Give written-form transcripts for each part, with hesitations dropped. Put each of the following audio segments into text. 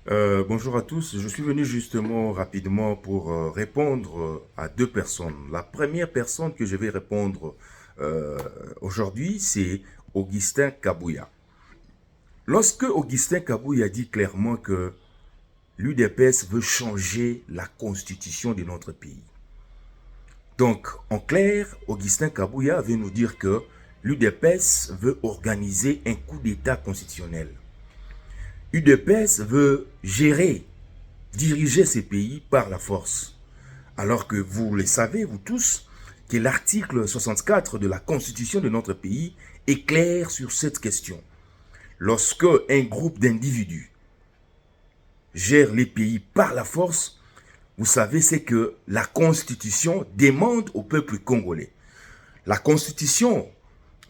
Bonjour à tous, je suis venu justement rapidement pour répondre à deux personnes. La première personne que je vais répondre euh, aujourd'hui, c'est Augustin Kabouya. Lorsque Augustin Kabouya dit clairement que l'UDPS veut changer la constitution de notre pays. Donc, en clair, Augustin Kabouya veut nous dire que l'UDPS veut organiser un coup d'État constitutionnel. L'UDPS veut gérer, diriger ces pays par la force. Alors que vous le savez, vous tous, que l'article 64 de la Constitution de notre pays est clair sur cette question. Lorsque un groupe d'individus gère les pays par la force, vous savez, c'est que la Constitution demande au peuple congolais. La Constitution,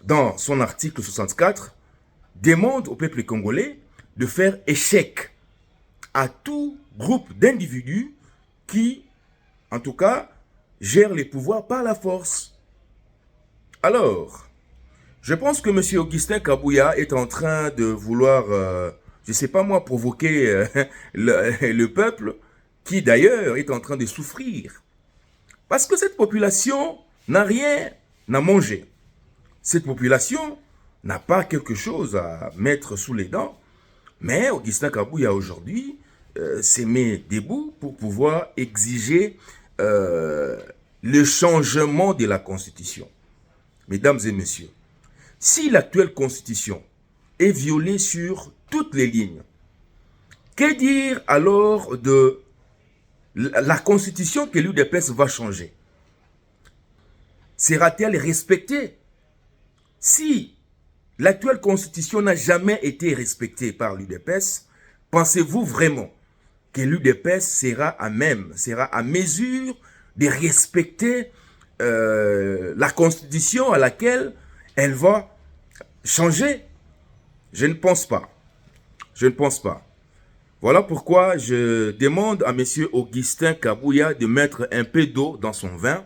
dans son article 64, demande au peuple congolais de faire échec à tout groupe d'individus qui, en tout cas, gère les pouvoirs par la force. Alors, je pense que M. Augustin Kabouya est en train de vouloir, je ne sais pas moi, provoquer le peuple qui d'ailleurs est en train de souffrir. Parce que cette population n'a rien à manger. Cette population n'a pas quelque chose à mettre sous les dents. Mais Augustin Kabouya aujourd'hui s'est mis debout pour pouvoir exiger euh, le changement de la Constitution. Mesdames et messieurs, si l'actuelle Constitution est violée sur toutes les lignes, que dire alors de la Constitution que l'UDPS va changer? Sera-t-elle respectée? Si l'actuelle Constitution n'a jamais été respectée par l'UDPS, pensez-vous vraiment que l'UDPS sera à même, sera à mesure de respecter la Constitution à laquelle elle va changer? Je ne pense pas. Je ne pense pas. Voilà pourquoi je demande à M. Augustin Kabouya de mettre un peu d'eau dans son vin,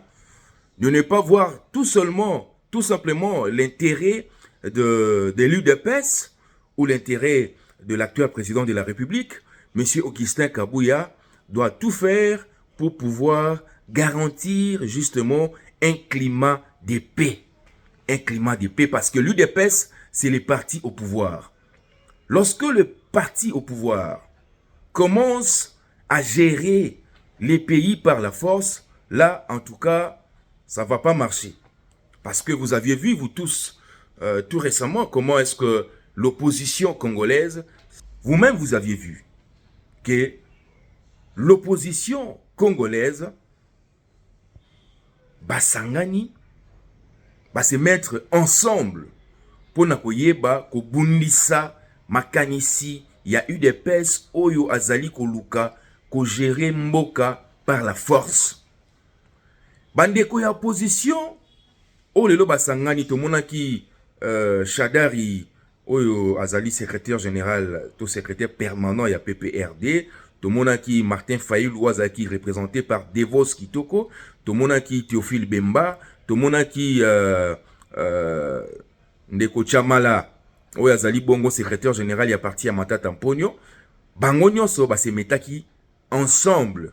de ne pas voir tout simplement l'intérêt de l'UDPS ou l'intérêt de l'actuel président de la République. M. Augustin Kabouya doit tout faire pour pouvoir garantir justement un climat de paix. Un climat de paix parce que l'UDPS, c'est les partis au pouvoir. Lorsque le parti au pouvoir commence à gérer les pays par la force, là, en tout cas, ça ne va pas marcher. Parce que vous aviez vu, vous tous, tout récemment, comment est-ce que l'opposition congolaise, vous-même, vous aviez vu que l'opposition congolaise, basangani, va se mettre ensemble pour nakoyeba kobundisa makanisi ya UDPS oyo azali koluka ko gérer mboka par la force. Bandeko ya opposition oyo lelo basangani tomonaki Shadari oyo azali secrétaire général to secrétaire permanent ya PPRD, tomonaki Martin Fayulu azaki représenté par Devos Kitoko, tomonaki Théophile Bemba, tomonaki Ndeko Chamala oyo azali bongo secrétaire général ya parti ya Matata Mponyo. Bango nyonso basemetaki ensemble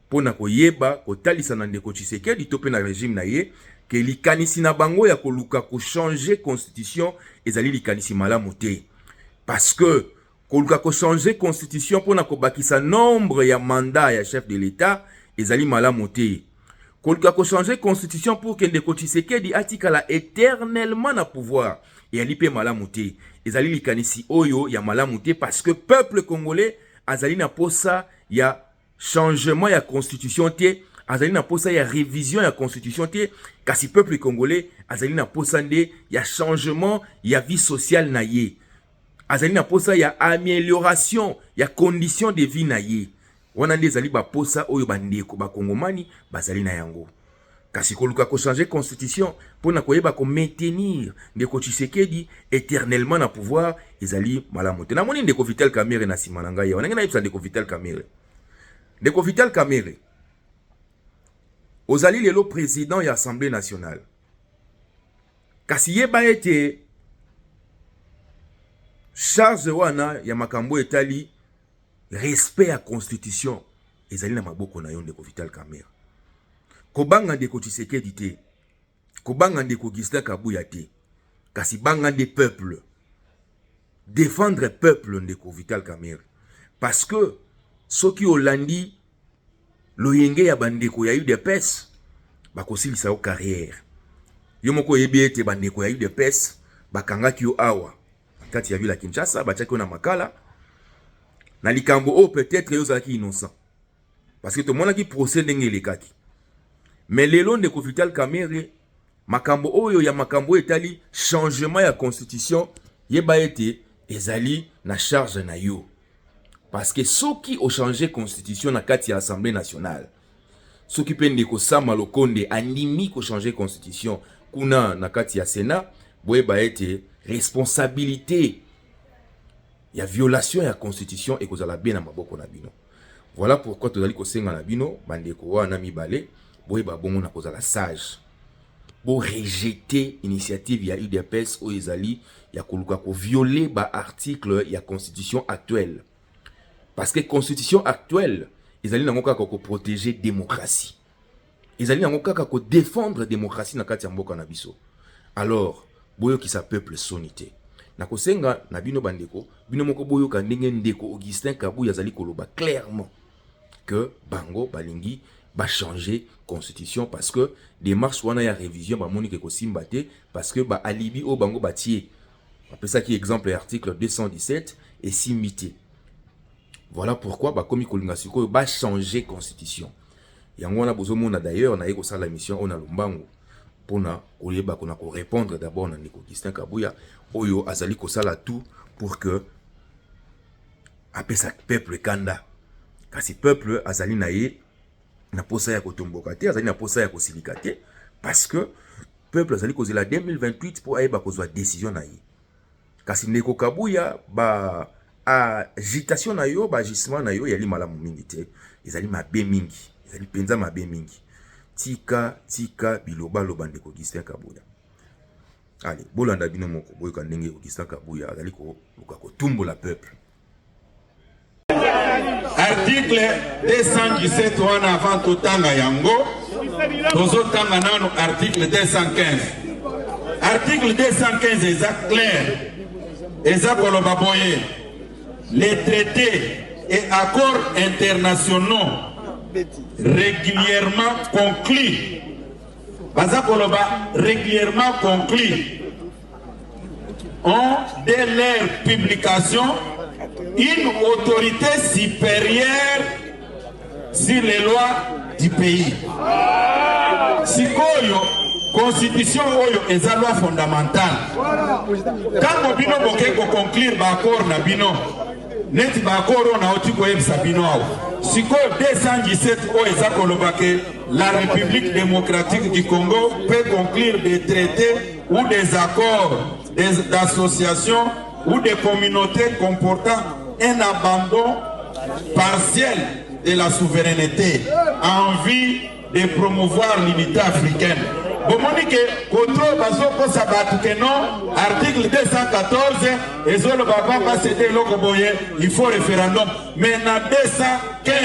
pona koyeba kotalisa na Ndeko Tshisekedi to pe na régime na ye ke likanisi na bango ya koluka ko changer constitution ezali likanisi malamu te. Parce que koluka ko changer constitution pona ko bakisa nombre ya mandat ya chef de l'état ezali malamu te. Koluka ko changer constitution pour que Ndeko Tshisekedi atikala éternellement na pouvoir et ali pe malamu te. Ezali likanisi oyo ya malamu te parce que peuple congolais azali na posa ya changement ya constitution te, azali na posa ya révision ya constitution te, kasi peuple congolais azali na posa nde ya changement ya vie sociale na ye, azali na posa ya amélioration ya condition de vie na ye. Wana nde ezali ba posa oyo bandeko bakongomani bazali na yango. Kasi koluka ko changer constitution pona koyeba ko maintenir Ndeko Tshisekedi éternellement na pouvoir ezali malamu te. Namoni Ndeko Vital Kamerhe na sima na ngai, wana ngena yebisa Ndeko Vital Kamerhe. Ndeko Vital Kamerhe, ozali lelo président ya Assemblée nationale. Kasi yeba ete charge wana ya makambo etali respect à constitution ezali na maboko na yo ndeko Vital Kamerhe. Kobanga ndeko Tshisekedi te, kobanga ndeko Augustin Kabuya te, kasi banga des peuples. Défendre peuple ndeko Vital Kamerhe. Parce que soki olandi loyenge ya bandeko ya UDPS bakosilisa yo carrière. Yo moko yebi ete bandeko ya UDPS bakangaki yo awa kati ya ville ya Kinshasa batiaki yo na makala na likambo o peut-être yo zalaki innocent parce que to monaki procès ndenge elekaki. Mais lelo ndeko Vital Kamerhe makambo oyo ya makambo etali changement ya constitution yeba ete ezali na charge na yo. Parce que soki o changer constitution na kati ya Assemblée nationale, soki pe ndeko Sama Lokonde andimi ko changer constitution kuna na kati ya Sénat, boyeba ete responsabilité ya violation ya constitution et kozala bien na maboko na bino. Voilà pourquoi tozali kosenga na bino bandeko wana mibale boyeba bongo na kozala sage. Bo rejeter initiative ya UDPS o ezali ya koluka ko violer ba article ya constitution actuelle. Parce que constitution actuelle ezali nango kaka ko protéger démocratie. Ezali nango kaka ko défendre démocratie na kati ya mboka na biso. Alors boyo ki sa peuple sonité. Na kosenga na bino bandeko, bino moko boyo ka ndenge ndeko Augustin Kabuya azali koloba clairement que bango balingi ba changer constitution parce que démarche wana ya révision ba moni ke ko simbate parce que ba alibi o bango batie. Après ça qui exemple article 217 et simité. Voilà pourquoi ba komi kolinga siko ba changer constitution. Yango wana bozomona d'ailleurs na yeko sala mission ona lumbango pona oyeba kona ko répondre d'abord na ndeko Augustin Kabuya oyo azali ko sala tout pour que apesa peuple kanda. Kasi peuple azali na ye na posa ya kotomboka te, azali na posa ya kosilika te parce que peuple azali kozela 2028 pour ayeba kozwa décision na ye. Kasi ndeko Kabuya ba agitation na yo, ba agissement na yo yali malamu mingi te, ezali mabe mingi, ezali penza mabe mingi. Tika biloba loba ndeko Augustin Kabuya. Allez, bolanda bino moko boyoka ndenge Augustin Kabuya azali ko luka ko tumbola peuple. Article 217 wana avant totanga yango tozotanga nano article 215. Article 215 est clair. Eza koloba boye les traités et accords internationaux régulièrement conclus. Baza koloba régulièrement conclus ont dès leur publication une autorité supérieure sur les lois du pays. Sikoyo, constitution oyo eza loi fondamentale. Quand bino boke ko conclure ba accord na bino, neti ba accord na oti ko yebisa bino awo. Sikoyo 217 oyo eza koloba ke la République démocratique du Congo peut conclure des traités ou des accords d'association ou des communautés comportant un abandon partiel de la souveraineté en vue de promouvoir l'unité africaine. Bomonique, contre Bazoko Sabatuke non, article 214, et Zolo Baba va céder l'Okoboye, il faut référendum. Mais dans 215,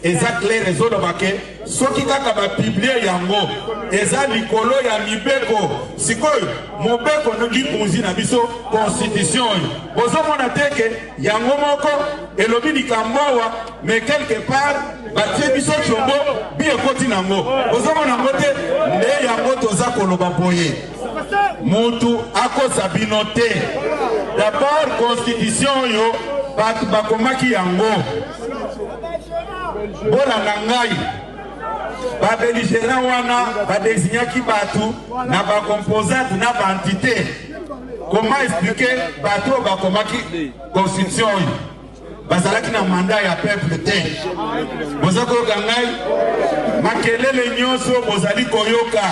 exact clair, et Zolo Bake, Soki Kaka va publier Yango, Eza Nikolo ya Mibeko, Sikoy, Mobeko no li konzi na biso constitution. Bozo mona teke, Yango Moko, et lobi di Kambawa, mais quelque part, Batie biso chombo, biye koti nango. Bozo mona ngote, ne Yango toza koloba boye. Mutu ako sabinote. D'abord, constitution yo, batu bakomaki Yango. Bola nangai. Ba belligérant wana ba désignaki batu na ba composante na ba entité. Comment expliquer bato ba komaki constitution bazalaki na mandat ya peuple te. Bozako gangai makelele nyonso bozali koyoka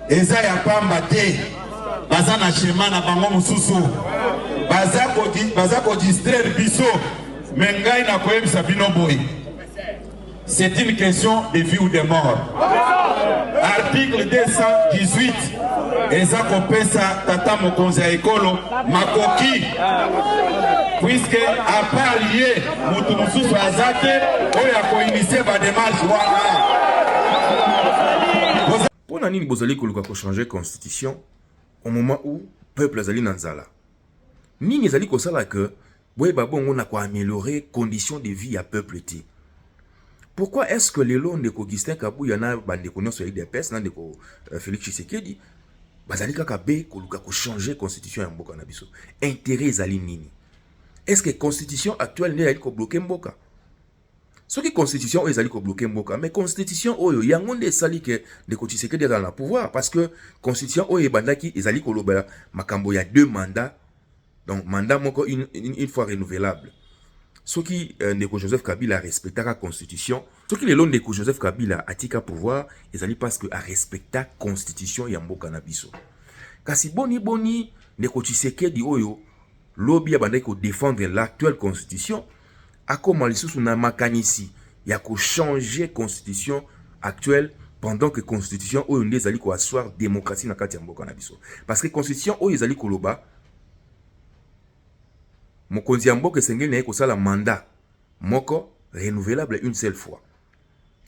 eza ya pamba te. Baza na schéma na bango mususu. Baza ko distraire biso mengai na koyebisa bino boy. C'est une question de vie ou de mort. Article 218. Eza kopesa tata mokonzi ya ekolo makoki. puisque à part ye mutu mususu aza te oyo akoinitie badémarche wana. Mpona nini bozali koluka kochanger constitution au moment où peuple azali na nzala? Nini ezali kosala que boyeba bongo na koaméliorer conditions de vie à peuple te? Pourquoi est-ce que les lois de Augustin Kabuya na bandeko nyonso ya UDPS na ndeko Félix Tshisekedi bazali kaka be koluka ko changer constitution ya mboka na biso? Intérêt ezali nini? Est-ce que constitution actuelle ne ezali ko bloquer mboka? Soki constitution oyo ezali ko bloquer mboka, mais constitution oyo yango nde esali ke ndeko Tshisekedi azala na pouvoir, parce que constitution oyo ebandaki ezali kolobela makambo ya 2 mandats, donc mandat moko une fois renouvelable. Ce qui ndeko Joseph Kabila respectera constitution, ce qui les longs ndeko Joseph Kabila atika pouvoir, ezali parce que a respecta constitution ya mboka na biso. Kasi boni ndeko Tshisekedi oyo lobby abandaki ko défendre l'actuelle constitution, akoma lisusu na makanisi ya ko changer constitution actuelle pendant que constitution oyo nde ezali ko asseoir démocratie na kati ya mboka na biso. Parce que constitution oyo ezali koloba mokonzi ya mboka esengeli na kosala mandat moko renouvelable une seule fois.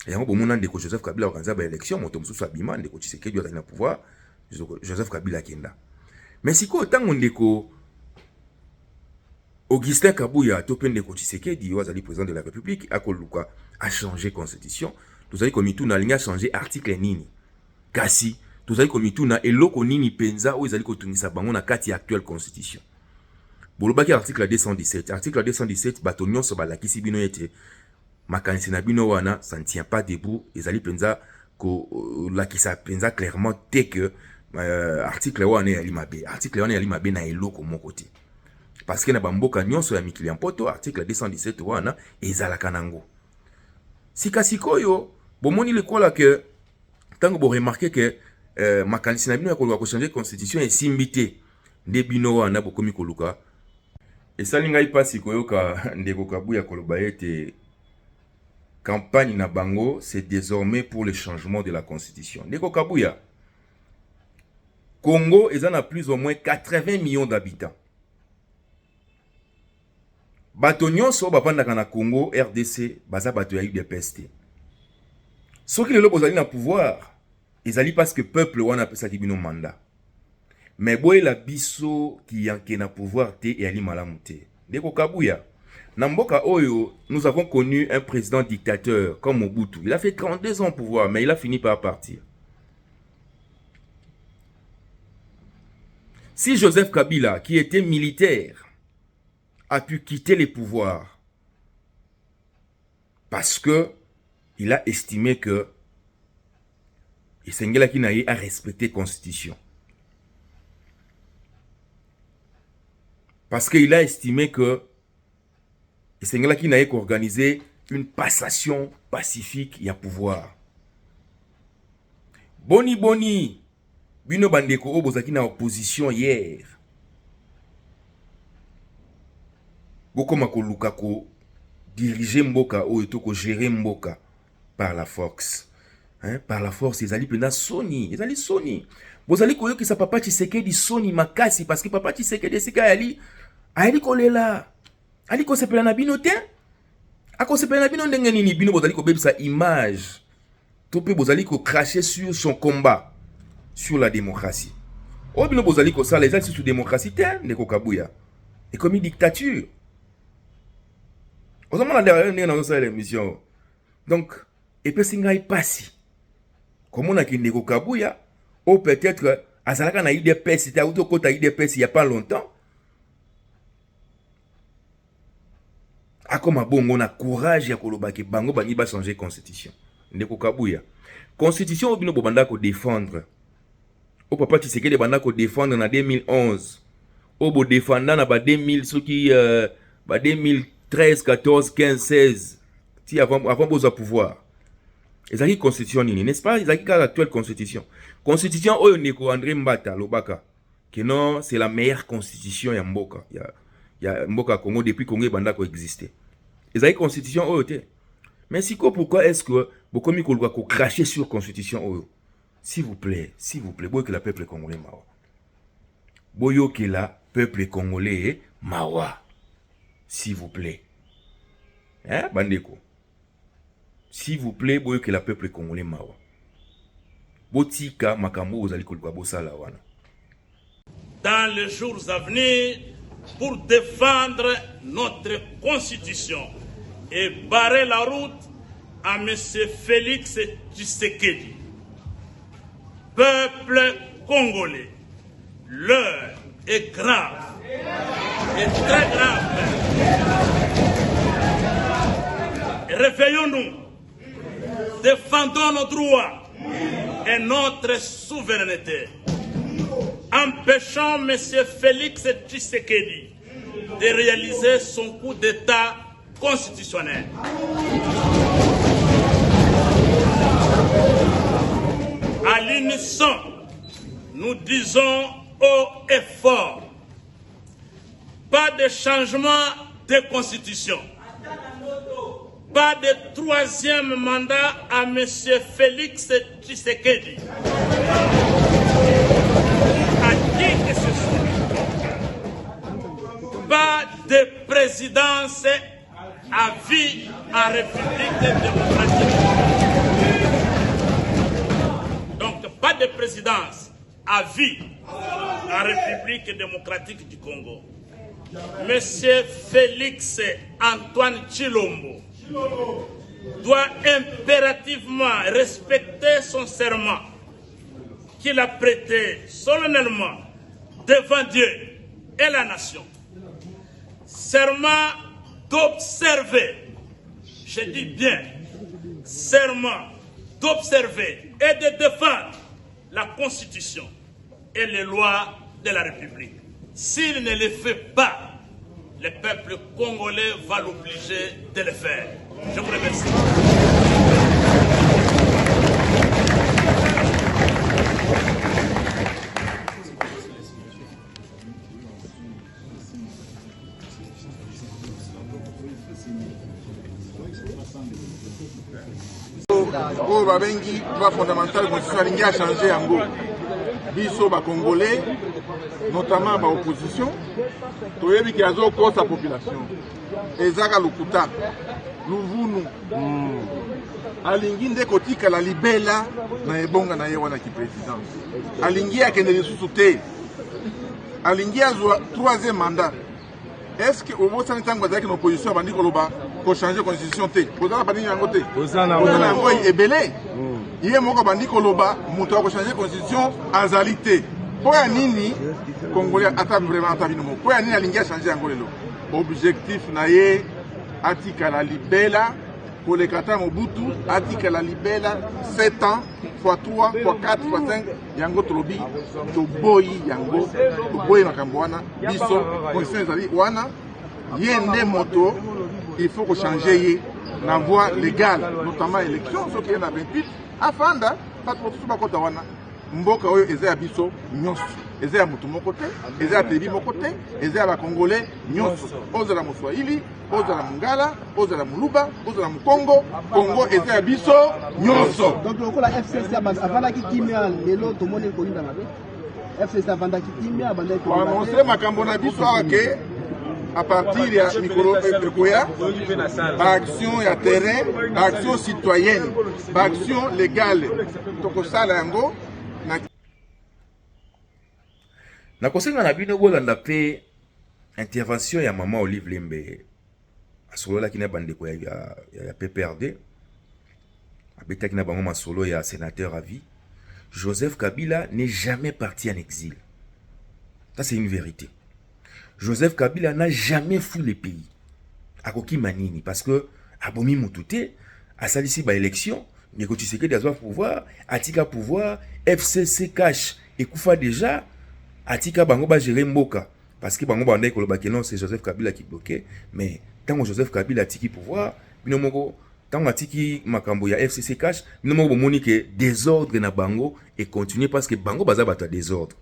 Et yango bomona ndeko Joseph Kabila organiser ba élection, moto mususu abima ndeko Tshisekedi azali na pouvoir, Joseph Kabila kenda. Mais siko tango ndeko Augustin Kabuya to pe ndeko Tshisekedi azali président de la République akoluka a changer constitution, tozali komituna linga changer article nini? Kasi tozali komituna eloko nini penza o ezali kotungisa bango na kati ya actuelle constitution. Bolobaki article 217. Article 217, bato nyonso balakisi bino ete makanisi na bino wana, ça ne tient pas debout. Ezali penza ko lakisa penza clairement te que article wana ya limabe. Article wana ya limabe na eloko moko te. Parce que na bamboka nyonso ya mikili ya mpoto, article 217 wana ezalaka nango. Sika sikoyo, bomoni lekola que tango bo remarquer que makanisi na bino ya koluka ko changer constitution esimbi te. Nde bino wana bokomi koluka. Et ça linga ipasi koyoka ndeko Kabuya koloba ete campagne na bango c'est désormais pour le changement de la constitution. Ndeko Kabuya, Congo ezana plus ou moins 80 millions d'habitants. Bato nyonso bapandaka na Congo RDC baza bato ya UDPS te. Soki lelo bozali na pouvoir ezali parce que peuple wana pesaki bino mandat. Mais boye la biso qui yanke na pouvoir te et ali malamu te. Ndeko Kabuya, na mboka oyo, nous avons connu un président dictateur comme Mobutu. Il a fait 32 ans au pouvoir, mais il a fini par partir. Si Joseph Kabila, qui était militaire, a pu quitter les pouvoirs parce que il a estimé que Isengela Kinaye a respecté la Constitution. Parce qu'il a estimé que Isengela Kinaye a organisé une passation pacifique et à pouvoir. Boni, bino bandeko obozaki na opposition hier. Boko makoluka ko diriger mboka o eto ko gérer mboka par la force. Hein? Par la force, ils allaient pena Sony. Ils allaient Sony. Vous allez koyo que sa papa Tshisekedi Sony makasi parce que papa Tshisekedi sika ali kolela. Ali ko sepela na bino te. Ako sepela na bino ndenge nini bino bozali ko bebisa image. Topé bozali ko cracher sur son combat sur la démocratie. O bino bozali ko sala ezali sur démocratie te ndeko Kabuya. Et comme une dictature. Aux hommes dans l'émission. Donc, et puis singa passi. Comme on a qui ndeko Kabuya, ou peut-être azalaka na IDPS, c'était auto kota IDPS il y a pas longtemps. A comme bon on a courage ya koloba ke bango bani ba changer constitution. Ndeko Kabuya. Constitution obino bobanda ko défendre. O papa Tshisekedi banda ko défendre na 2011. O bo défendre na ba 2000 ceux qui ba 2013, 14, 15, 16. Si avant besoin pouvoir. Ezaki constitution nini, n'est-ce pas? Ezaki ka actuelle constitution. Constitution oyo ndeko André Mbata lobaka que non, c'est la meilleure constitution ya mboka. Ya mboka Congo depuis Congo banda ko exister. Ezaki constitution oyo te. Mais siko pourquoi est-ce que bokomi ko ko cracher sur constitution oyo? S'il vous plaît, boyo que la peuple congolais mawa. Boyo que la peuple congolais mawa. s'il vous plaît. Hein, bandeko? S'il vous plaît, boyo que la peuple congolais mawa. Botika makambo ozali koluka bosala wana. Dans les jours à venir, pour défendre notre constitution et barrer la route à M. Félix Tshisekedi. Peuple congolais, l'heure est grave, est très grave. Réveillons-nous, défendons nos droits et notre souveraineté. Empêchons M. Félix Tshisekedi de réaliser son coup d'État constitutionnel. À l'unisson, nous disons haut et fort, pas de changement de constitution, pas de troisième mandat à M. Félix Tshisekedi. À qui que ce soit, pas de présidence à vie en République démocratique. Donc, pas de présidence à vie en République démocratique du Congo. Monsieur Félix Antoine Tshilombo doit impérativement respecter son serment qu'il a prêté solennellement devant Dieu et la nation. Serment d'observer, je dis bien, serment d'observer et de défendre la Constitution et les lois de la République. S'il ne le fait pas, le peuple congolais va l'obliger de le faire. Je vous remercie. oyo babengi droit fondamental constitution alingi achange yango biso bacongolais notamment baopposition toyebi ke azokosa population ezaka lokuta luvunu alingi nde kotikala libela na ebonga na ye wana kiprésidence alingi akende lisusu te alingi azwa troisième mandat. Est-ce que au moins ntango azalaki na opposition abandi koloba kochange constitution te kozala bandini yango te ozala yango ebele ye moko bandi koloba moto akochange constitution azali te po ya nini congolais ata vraiment ata bino moko po ya nini alingi achange yango lelo objectif na ye atikala libela koleka ata Mobutu atikala libela 7 ans fois 3 fois 4 fois 5 yango tolobi toboyi yango toboyi makambo wana biso constitution ezali wana ye nde moto il faut que changer ye na voie légale notamment élection soki ye na 28 afanda bato mosusu bakota wana mboka oyo eza ya biso nyonso eza ya motu moko te eza ya tebi moko te eza ya bakongolais nyonso ozala moswahili ozala mongala ozala moluba ozala mokongo kongo eza ya biso nyonso. Donc lokola FCC avandaki kimia lelo tomoni kolinda mabe FCC avandaki kimia abandaki koannonce makambo na biso awa ke à partir ya mikolo ekoya baaction ya terrain baaction citoyenne baaction légale tokosala yango na kosenga na bino bolanda pe intervention ya mama Olive Lembe asololaki na bandeko ya PPRD abetaki na bango masolo ya sénateur à vie. Joseph Kabila n'est jamais parti en exil. Ça c'est une vérité. Joseph Kabila n'a jamais fui le pays. Akoki manini parce que abomi mutute asalisi ba élection Neko Tshisekedi azwa pouvoir atika pouvoir FCC cash ekufa déjà atika bango ba gérer mboka parce que bango bandai koloba que non c'est Joseph Kabila qui bloquait mais tant Joseph Kabila atiki pouvoir bino moko tant atiki makambo ya FCC cash bino moko bomoni que désordre na bango et continuer parce que bango baza bata désordre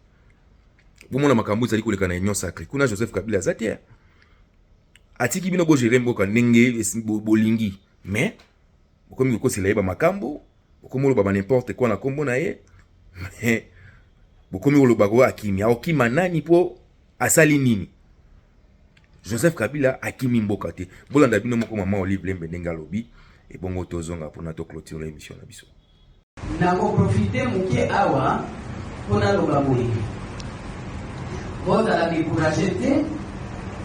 bomona makambo zali koleka na union sacrée kuna Joseph Kabila zatia atiki bino bo gérer mboka ndenge bolingi mais comme il y a makambo comme il y a n'importe quoi na kombo na ye mais comme il y a akimi nani po asali nini Joseph Kabila akimi mboka te. Bolanda bino moko Maman Olive Lembe ndenga lobi et bongo tozonga pour nato clôturer l'émission na biso. Nako profiter muke awa pona loba boye. Vous la décourager te,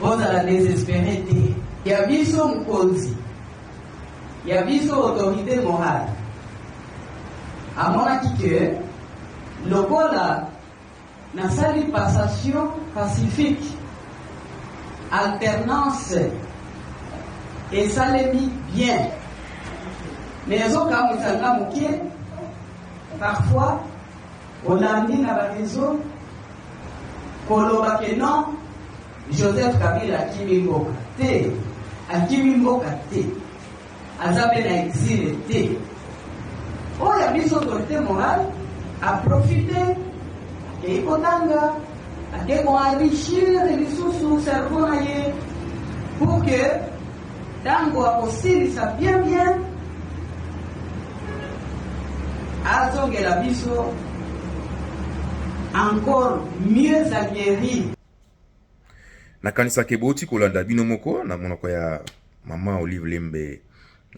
vous la désespérer te. Ya biso mkonzi. Ya biso autorité morale. Amona que lokola na sali passation pacifique alternance et salemi bien mais oka mutanga muke parfois on a mis na réseau koloba que non Joseph Kabila akimi mboka te akimi mboka te azabe na exil te oya biso autorité morale a profité et kotanga ake ko enrichir les sous cerveau naye pour que tango akosilisa bien azongela biso encore mieux aguerri. Nakanisa keboti kolanda bino moko na monoko ya Maman Olive Lembe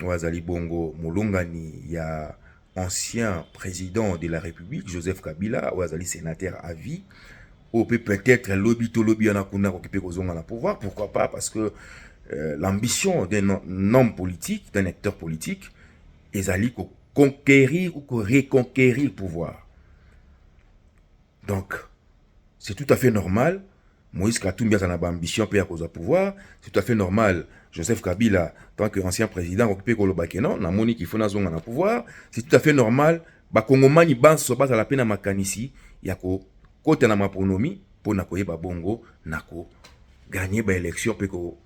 wazali bongo mulungani ya ancien président de la République Joseph Kabila wazali sénateur à vie ou peut-être lobby to lobby en akuna occupé kozonga na pouvoir, pourquoi pas, parce que l'ambition d'un homme politique, d'un acteur politique ezali ko conquérir ou ko reconquérir le pouvoir. Donc c'est tout à fait normal Moïse Katumbi a une ambition pour avoir pouvoir, c'est tout à fait normal. Joseph Kabila, tant qu'ancien président, occupé Kolobakeno, na moni qui faut na zonga na pouvoir, c'est tout à fait normal. Ba Kongomani banso basa la peine makanisi, yako kote na maponomi pour na koyeba bongo nako gagner ba élection pour ko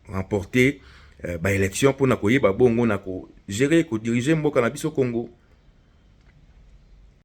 remporter ba élection pour na koyeba bongo nako gérer ko diriger mboka na biso Congo.